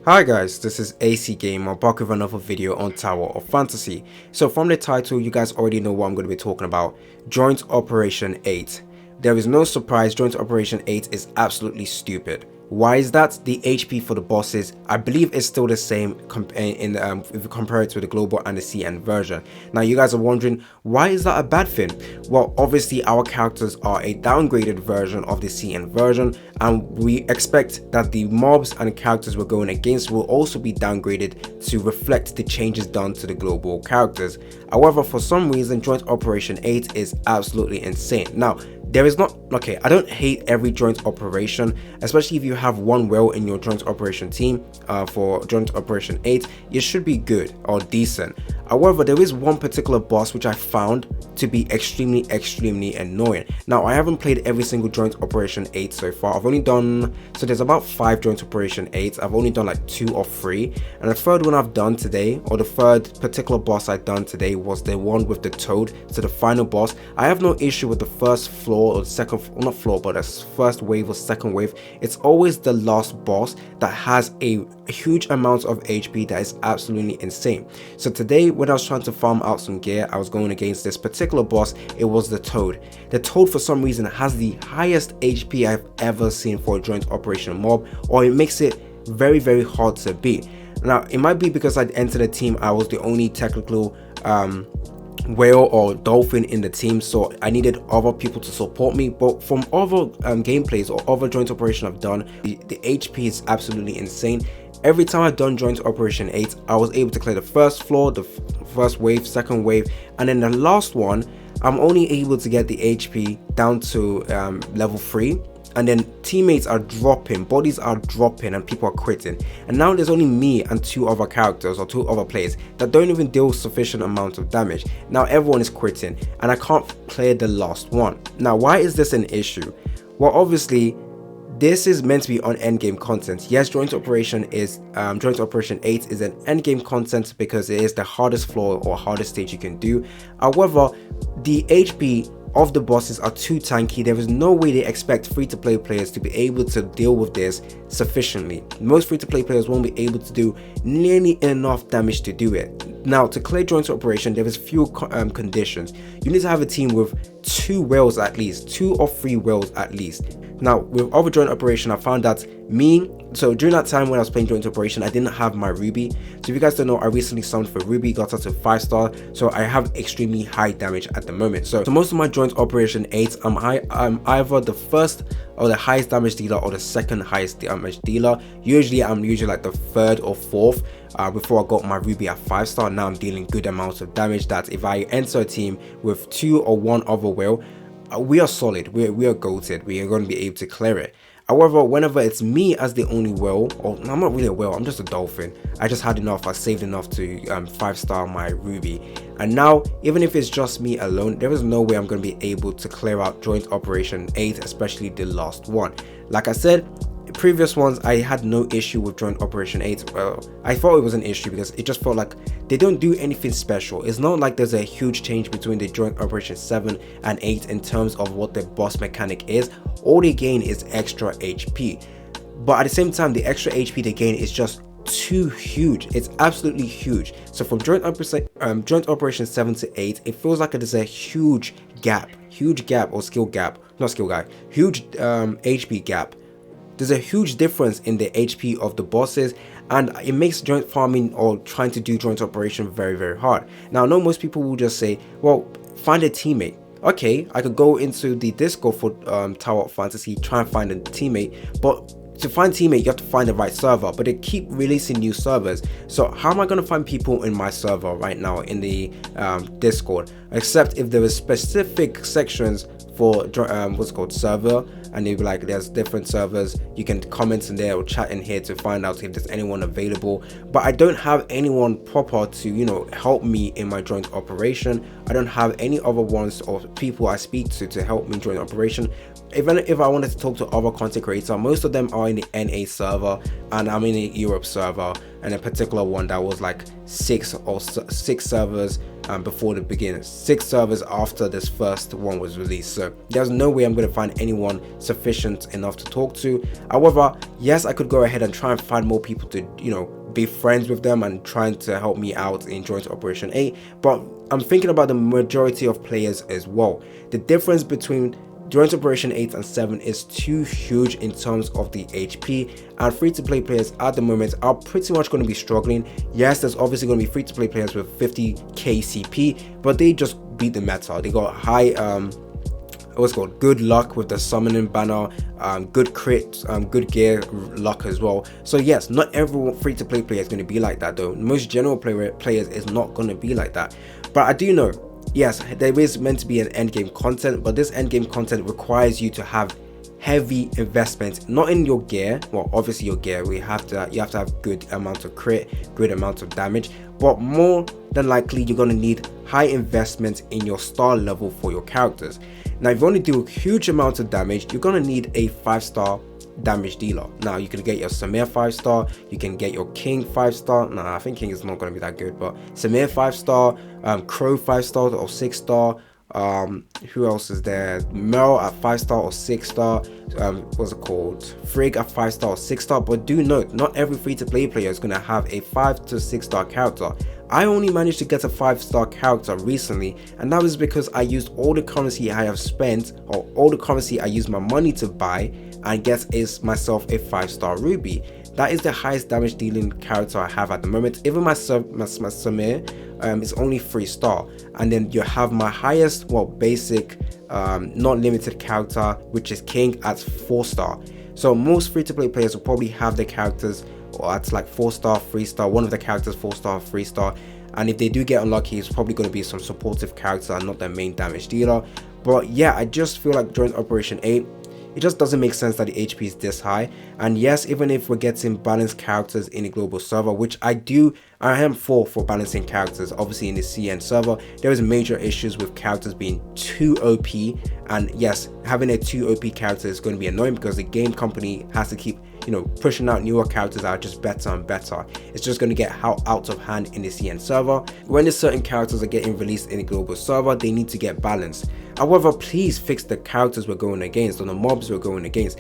Hi guys, this is AC Gamer back with another video on Tower of Fantasy. So from the title, you guys already know what I'm going to be talking about. Joint Operation 8. There is no surprise, Joint Operation 8 is absolutely stupid. Why is that? The HP for the bosses, I believe, is still the same if you compare it to the global and the CN version. Now you guys are wondering, why is that a bad thing? Well, obviously our characters are a downgraded version of the CN version, and we expect that the mobs and characters we're going against will also be downgraded to reflect the changes done to the global characters. However, for some reason, Joint Operation 8 is absolutely insane. Now, there is not, okay, I don't hate every joint operation, especially if you have one whale in your joint operation team. For joint operation 8, it should be good or decent. However, there is one particular boss which I found to be extremely annoying. Now, I haven't played every single joint operation 8 so far. I've only done, so there's about 5 joint operation 8s. I've only done like 2 or 3, and the third one I've done today, or the third particular boss I've done today, was the one with the toad. So the final boss, I have no issue with the first floor or the second, well, not floor, but the first wave or second wave. It's always the last boss that has a huge amount of HP that is absolutely insane. So today, when I was trying to farm out some gear, I was going against this particular boss. It was the toad. The toad, for some reason, has the highest HP I've ever seen for a joint operation mob, or it makes it very hard to beat. Now, it might be because I'd entered a team, I was the only technical whale or dolphin in the team, so I needed other people to support me. But from other gameplays or other joint operation I've done, the HP is absolutely insane. Every time I've done joint operation 8, I was able to clear the first floor, the first wave, second wave, and then the last one, I'm only able to get the HP down to level 3. And then teammates are dropping, bodies are dropping, and people are quitting. And now there's only me and 2 other characters or 2 other players that don't even deal sufficient amount of damage. Now everyone is quitting, and I can't clear the last one. Now, why is this an issue? Well, obviously, this is meant to be on endgame content. Yes, Joint Operation 8 is an endgame content because it is the hardest floor or hardest stage you can do. However, the HP of the bosses are too tanky. There is no way they expect free-to-play players to be able to deal with this sufficiently. Most free-to-play players won't be able to do nearly enough damage to do it. Now, to clear joint operation, there is few conditions. You need to have a team with 2 whales at least, 2 or 3 whales at least. Now, with other joint operation, I found that so during that time when I was playing joint operation, I didn't have my ruby. So if you guys don't know, I recently summoned for ruby, got up to 5-star, so I have extremely high damage at the moment. So most of my joint operation 8, I'm either the first or the highest damage dealer or the second highest damage dealer. I'm usually like the 3rd or 4th. Before I got my ruby at 5-star, now I'm dealing good amounts of damage that if I enter a team with 2 or 1 other whale, we are solid, we are goated, we are going to be able to clear it. However, whenever it's me as the only whale, or I'm not really a whale, I'm just a dolphin, I just had enough, I saved enough to 5-star my ruby. And now, even if it's just me alone, there is no way I'm going to be able to clear out joint operation 8, especially the last one. Like I said, previous ones I had no issue with joint operation 8. Well, I thought it was an issue because it just felt like they don't do anything special. It's not like there's a huge change between the joint operation 7 and 8 in terms of what the boss mechanic is. All they gain is extra HP, but at the same time, the extra HP they gain is just too huge. It's absolutely huge. So from joint operation 7 to 8, it feels like there's a huge gap or skill gap, not skill gap, huge HP gap. There's a huge difference in the HP of the bosses, and it makes joint farming or trying to do joint operation very hard. Now, I know most people will just say, well, find a teammate. Okay, I could go into the Discord for Tower of Fantasy, try and find a teammate, but to find teammate, you have to find the right server, but they keep releasing new servers. So how am I going to find people in my server right now in the Discord, except if there is specific sections for what's called server, and they'll be like, there's different servers, you can comment in there or chat in here to find out if there's anyone available. But I don't have anyone proper to help me in my joint operation. I don't have any other ones or people I speak to help me join operation. Even if I wanted to talk to other content creators, most of them are in the NA server, and I'm in the Europe server, and a particular one that was like 6 servers before the beginning, 6 servers after this first one was released. So there's no way I'm going to find anyone sufficient enough to talk to. However, yes, I could go ahead and try and find more people to, be friends with them and trying to help me out in Joint Operation 8, but I'm thinking about the majority of players as well. The difference between Joint Operation 8 and 7 is too huge in terms of the HP, and free-to-play players at the moment are pretty much going to be struggling. Yes, there's obviously going to be free-to-play players with 50k CP, but they just beat the meta. They got high what's called good luck with the summoning banner, good crit, good gear luck as well. So yes, not every free-to-play player is going to be like that though. Most general players is not going to be like that. But I do know, yes, there is meant to be an endgame content, but this endgame content requires you to have heavy investment, not in your gear. Well, obviously your gear, you have to have good amount of crit, good amount of damage, but more than likely you're going to need high investment in your star level for your characters. Now, if you want to do a huge amount of damage, you're going to need a 5-star damage dealer. Now, you can get your Samir 5-star, you can get your King 5-star. Nah, I think King is not going to be that good, but Samir 5-star, Crow 5-star or 6-star. Who else is there? Mel at 5-star or 6-star. What's it called? Frigg at 5-star or 6-star. But do note, not every free-to-play player is going to have a 5 to 6-star character. I only managed to get a 5-star character recently, and that was because I used all the currency I have spent, or all the currency I used my money to buy, and get myself a 5-star ruby. That is the highest damage dealing character I have at the moment. Even my Samir is only 3-star, and then you have my highest, basic, not limited character, which is King at 4-star. So most free-to-play players will probably have their characters at like 4-star, 3-star, one of the characters 4-star, 3-star, and if they do get unlucky, it's probably going to be some supportive character and not their main damage dealer. But yeah, I just feel like Joint Operation 8, it just doesn't make sense that the HP is this high. And yes, even if we're getting balanced characters in a global server, which I am for balancing characters, obviously in the CN server, there is major issues with characters being too OP. And yes, having a too OP character is going to be annoying because the game company has to keep, pushing out newer characters that are just better and better. It's just going to get out of hand in the CN server. When the certain characters are getting released in a global server, they need to get balanced. However, please fix the characters we're going against or the mobs we're going against.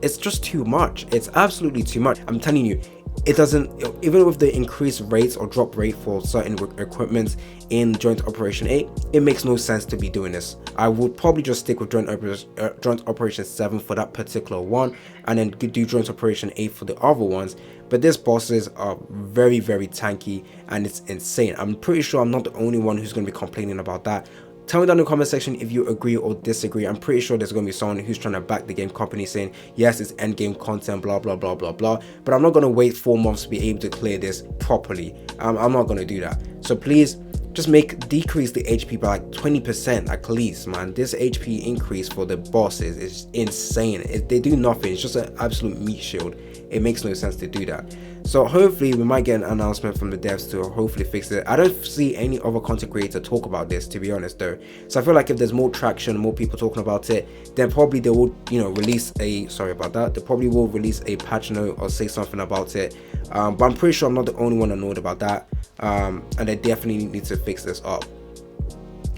It's just too much. It's absolutely too much. I'm telling you, it doesn't, even with the increased rates or drop rate for certain equipment in Joint Operation 8, it makes no sense to be doing this. I would probably just stick with Joint Operation 7 for that particular one, and then do Joint Operation 8 for the other ones. But these bosses are very, very tanky, and it's insane. I'm pretty sure I'm not the only one who's going to be complaining about that. Tell me down in the comment section if you agree or disagree. I'm pretty sure there's going to be someone who's trying to back the game company saying, yes, it's endgame content, blah, blah, blah, blah, blah. But I'm not going to wait 4 months to be able to clear this properly. I'm not going to do that. So please, just decrease the HP by like 20% at least, man. This HP increase for the bosses is insane. They do nothing. It's just an absolute meat shield. It makes no sense to do that. So hopefully we might get an announcement from the devs to hopefully fix it. I don't see any other content creator talk about this, to be honest though. So I feel like if there's more traction, more people talking about it, then probably they will, release a, they probably will release a patch note or say something about it. But I'm pretty sure I'm not the only one annoyed about that. And they definitely need to fix this up.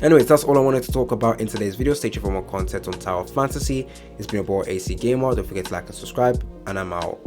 Anyways, that's all I wanted to talk about in today's video. Stay tuned for more content on Tower Fantasy. It's been your boy AC Gamer. Don't forget to like and subscribe, and I'm out.